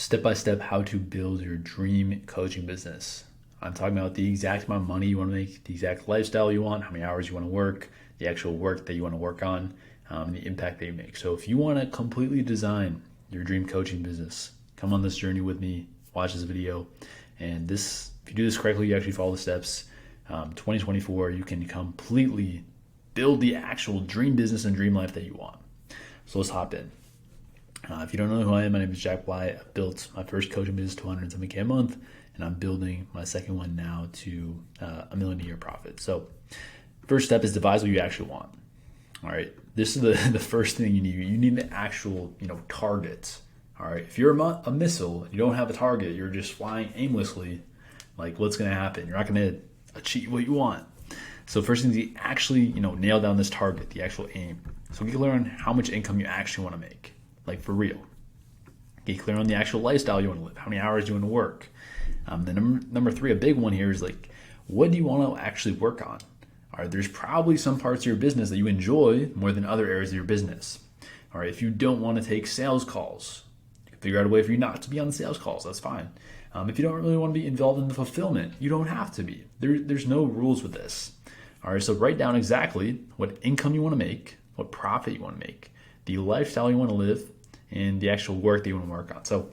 step-by-step how to build your dream coaching business. I'm talking about the exact amount of money you want to make, the exact lifestyle you want, how many hours you want to work, the actual work that you want to work on, and the impact that you make. So if you want to completely design your dream coaching business, come on this journey with me, watch this video. And if you do this correctly, you actually follow the steps, 2024, you can completely build the actual dream business and dream life that you want. So let's hop in. If you don't know who I am, my name is Jack Bly. I built my first coaching business to $107K a month, and I'm building my second one now to $1 million a year profit. So first step is devise what you actually want. All right, this is the first thing you need. You need the actual target. All right, if you're a missile, you don't have a target, you're just flying aimlessly, like what's going to happen? You're not going to achieve what you want. So first thing is you actually nail down this target, the actual aim. So get clear on how much income you actually want to make. Like for real. Get clear on the actual lifestyle you want to live, how many hours you want to work. Then number three, a big one here is like, what do you want to actually work on? All right, there's probably some parts of your business that you enjoy more than other areas of your business. All right, if you don't want to take sales calls, you can figure out a way for you not to be on sales calls. That's fine. If you don't really want to be involved in the fulfillment, you don't have to be. There's no rules with this. All right, so write down exactly what income you want to make, what profit you want to make, the lifestyle you want to live, and the actual work that you want to work on. So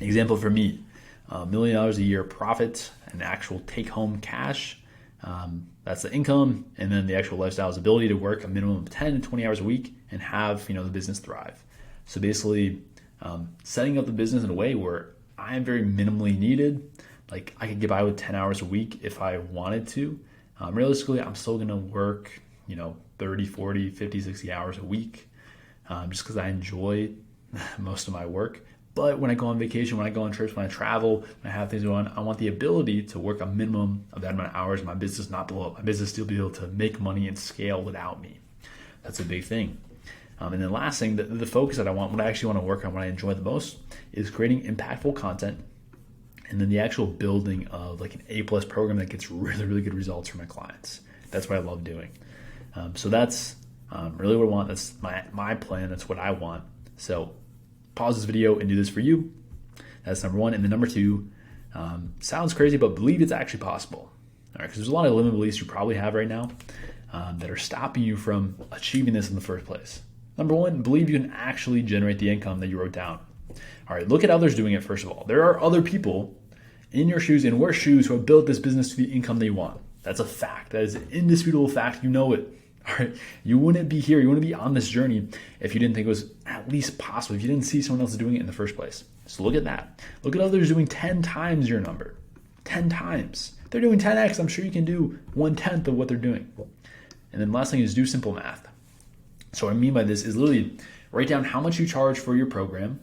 example for me, $1 million a year profit and actual take-home cash. That's the income. And then the actual lifestyle is ability to work a minimum of 10 to 20 hours a week and have the business thrive. So basically setting up the business in a way where I am very minimally needed. Like I could get by with 10 hours a week if I wanted to. Realistically, I'm still going to work 30, 40, 50, 60 hours a week just because I enjoy most of my work. But when I go on vacation, when I go on trips, when I travel, when I have things going on, I want the ability to work a minimum of that amount of hours. My business not blow up. My business still be able to make money and scale without me. That's a big thing. And then last thing, the focus that I want, what I actually want to work on, what I enjoy the most is creating impactful content. And then the actual building of like an A+ program that gets really, really good results for my clients. That's what I love doing. So that's really what I want. That's my plan. That's what I want. So pause this video and do this for you. That's number one. And then number two, sounds crazy, but believe it's actually possible. All right, because there's a lot of limiting beliefs you probably have right now that are stopping you from achieving this in the first place. Number one, believe you can actually generate the income that you wrote down. All right, look at others doing it first of all. There are other people in your shoes, in worse shoes, who have built this business to the income that you want. That's a fact. That is an indisputable fact. You know it. All right, you wouldn't be here. You wouldn't be on this journey if you didn't think it was at least possible, if you didn't see someone else doing it in the first place. So look at that. Look at others doing 10 times your number. 10 times. They're doing 10x. I'm sure you can do 1/10 of what they're doing. And then last thing is do simple math. So what I mean by this is literally write down how much you charge for your program,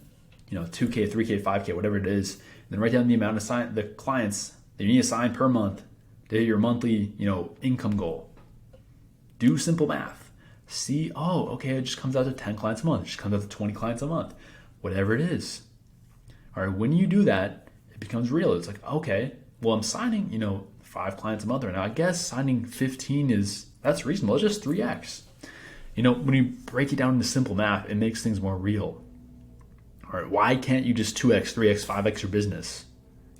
2K, 3K, 5K, whatever it is. Then write down the amount of the clients that you need to sign per month to hit your monthly, income goal. Do simple math. See, okay, it just comes out to 10 clients a month. It just comes out to 20 clients a month. Whatever it is. All right, when you do that, it becomes real. It's like, okay, well, I'm signing, 5 clients a month right now. I guess signing 15 that's reasonable. It's just 3x. When you break it down into simple math, it makes things more real. All right, why can't you just 2x, 3x, 5x your business?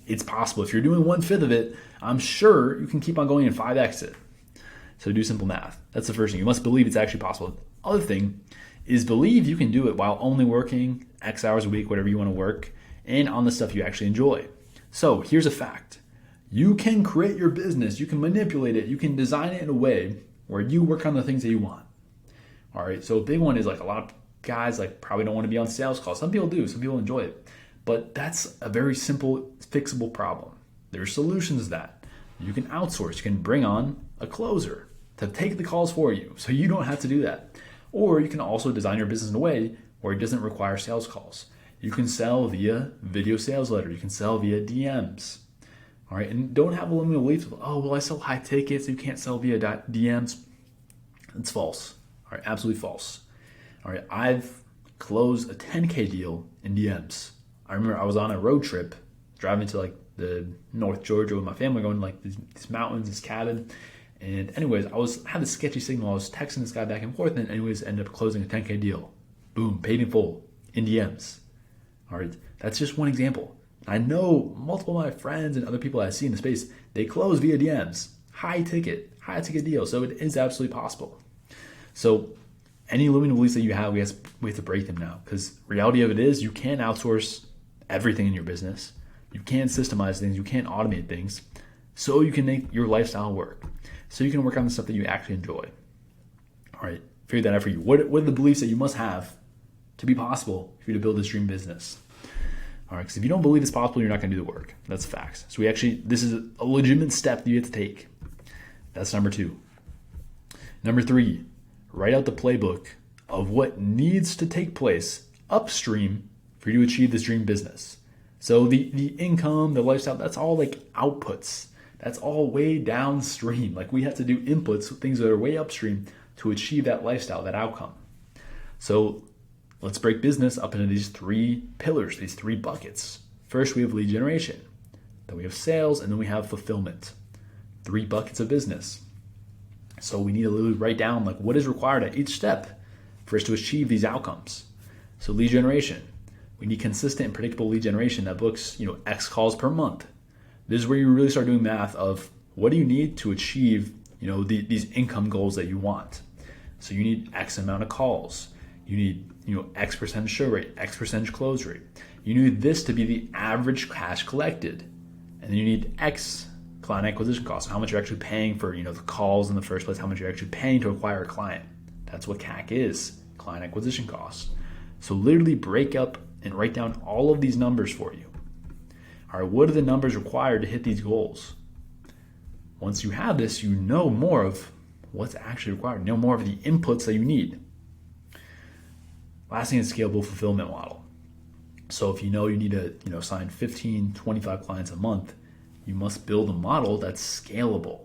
It's possible. If you're doing 1/5 of it, I'm sure you can keep on going and 5x it. So do simple math. That's the first thing. You must believe it's actually possible. The other thing is believe you can do it while only working X hours a week, whatever you want to work, and on the stuff you actually enjoy. So here's a fact. You can create your business. You can manipulate it. You can design it in a way where you work on the things that you want. All right, so a big one is like a lot of guys probably don't want to be on sales calls. Some people do. Some people enjoy it. But that's a very simple, fixable problem. There's solutions to that. You can outsource. You can bring on a closer to take the calls for you so you don't have to do that. Or you can also design your business in a way where it doesn't require sales calls. You can sell via video sales letter. You can sell via DMs. All right, and don't have a limiting belief of, I sell high tickets. You can't sell via DMs. It's false. All right, absolutely false. All right, I've closed a 10K deal in DMs. I remember I was on a road trip driving to the North Georgia with my family, going to these mountains, this cabin. And anyways, had this sketchy signal. I was texting this guy back and forth, and anyways, ended up closing a 10K deal. Boom, paid in full in DMs. All right, That's just one example. I know multiple of my friends and other people I see in the space, they close via DMs, high ticket deal. So it is absolutely possible. So any limiting beliefs that you have, we have to break them now, because reality of it is you can't outsource everything in your business. You can't systemize things. You can't automate things. So you can make your lifestyle work. So you can work on the stuff that you actually enjoy. All right, figure that out for you. What are the beliefs that you must have to be possible for you to build this dream business? All right, because if you don't believe it's possible, you're not going to do the work. That's facts. So this is a legitimate step that you have to take. That's number 2. Number 3, write out the playbook of what needs to take place upstream for you to achieve this dream business. So the income, the lifestyle, that's all like outputs. That's all way downstream. Like we have to do inputs, things that are way upstream to achieve that lifestyle, that outcome. So let's break business up into these 3 pillars, these 3 buckets. First, we have lead generation. Then we have sales, and then we have fulfillment. 3 buckets of business. So we need to literally write down like what is required at each step for us to achieve these outcomes. So lead generation. We need consistent and predictable lead generation that books, X calls per month. This is where you really start doing math of what do you need to achieve, these income goals that you want. So you need X amount of calls. You need, X percentage show rate, X percentage close rate. You need this to be the average cash collected. And then you need X client acquisition costs, how much you're actually paying for, the calls in the first place, how much you're actually paying to acquire a client. That's what CAC is, client acquisition costs. So literally break up and write down all of these numbers for you. All right, what are the numbers required to hit these goals? Once you have this, you know more of what's actually required, you know more of the inputs that you need. Last thing is scalable fulfillment model. So if you know you need to sign 15, 25 clients a month, you must build a model that's scalable.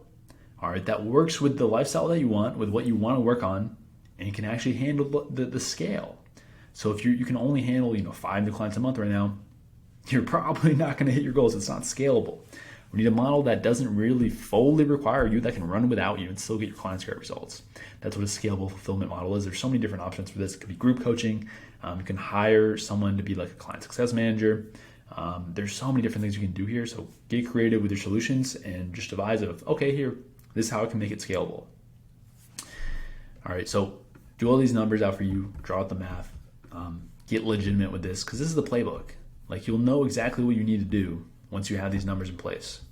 All right, that works with the lifestyle that you want, with what you want to work on, and you can actually handle the scale. So if you can only handle 5 new clients a month right now, you're probably not going to hit your goals. It's not scalable. We need a model that doesn't really fully require you, that can run without you and still get your clients great results. That's what a scalable fulfillment model is. There's so many different options for this. It could be group coaching. You can hire someone to be like a client success manager. There's so many different things you can do here. So get creative with your solutions and just devise of, okay, here, this is how I can make it scalable. All right, so do all these numbers out for you, draw out the math, get legitimate with this, because this is the playbook. Like you'll know exactly what you need to do once you have these numbers in place.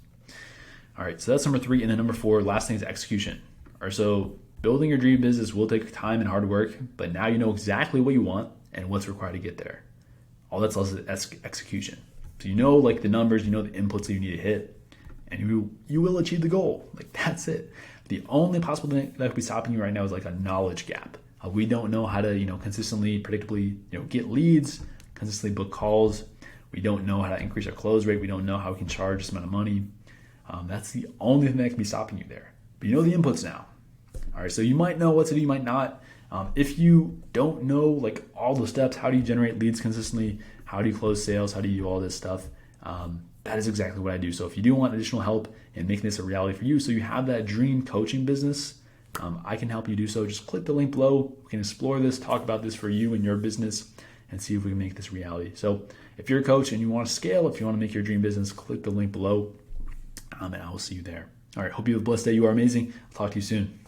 All right, so that's number 3. And then number 4, last thing is execution. All right, so building your dream business will take time and hard work, but now you know exactly what you want and what's required to get there. All that's left is execution. So you know like the numbers, you know the inputs that you need to hit, and you will achieve the goal. Like that's it. The only possible thing that could be stopping you right now is like a knowledge gap. We don't know how to consistently, predictably get leads, consistently book calls. We don't know how to increase our close rate. We don't know how we can charge this amount of money. That's the only thing that can be stopping you there. But you know the inputs now. All right, so you might know what to do, you might not. If you don't know like all the steps, how do you generate leads consistently? How do you close sales? How do you do all this stuff? That is exactly what I do. So if you do want additional help in making this a reality for you, so you have that dream coaching business, I can help you do so. Just click the link below. We can explore this, talk about this for you and your business, and see if we can make this reality. So if you're a coach and you want to scale, if you want to make your dream business, click the link below, and I will see you there. All right, hope you have a blessed day. You are amazing. I'll talk to you soon.